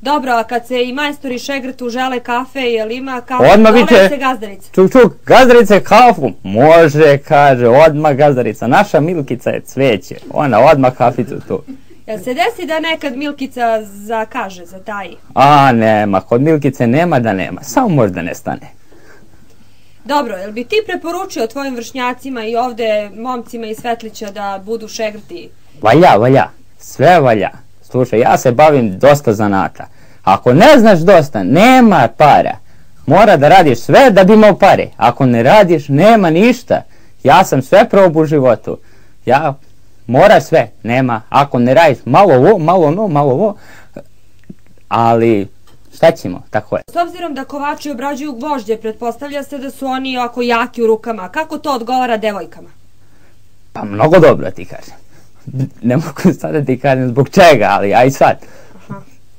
Dobro, a kad se i majstor i šegrt žele kafe, jel ima kafu? Odmah viče, se gazdarica. Čuk, gazdarice kafu. Može, kaže, odmah gazdarica. Naša Milkica je cveće. Ona odmah kaficu tu. Jel se desi da nekad Milkica zakaže, zataji? A, nema, kod Milkice nema da nema. Samo možda ne stane. Dobro, jel bi ti preporučio tvojim vršnjacima i ovde momcima iz Svetlića da budu šegrti? Valja. Sve valja. Slušaj, ja se bavim dosta zanata. Ako ne znaš dosta, nema para. Mora da radiš sve da bi imao pare. Ako ne radiš, nema ništa. Ja sam sve probao u životu. Mora sve, nema. Ako ne radiš malo ovo, malo ono, malo ovo. Ali šta ćemo, tako je. S obzirom da kovači obrađuju gvožđe, pretpostavlja se da su oni ovako jaki u rukama. Kako to odgovara devojkama? Pa mnogo dobro ti kažem. Ne mogu sad da ti kažem zbog čega, ali aj sad.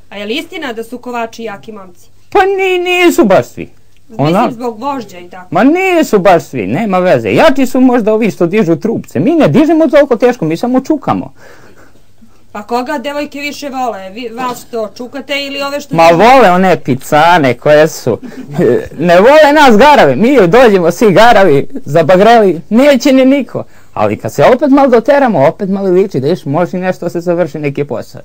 A je li istina da su kovači jaki momci? Pa nisu baš svi. Mislim zbog vožđa i tako. Ma nisu baš svi, nema veze. Jači su možda ovi što dižu trupce. Mi ne dižemo toliko teško, mi samo čukamo. Pa koga devojke više vole? Vas što čukate ili ove što... Ma vole one picane koje su. Ne vole nas garavi. Mi dođemo svi garavi, zabagreli, neće ni niko. Ali kad se opet malo doteramo, opet malo liči, da još može nešto se završi neki posao.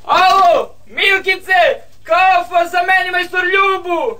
Alo, Milkice, kafa za meni majstor Ljubu!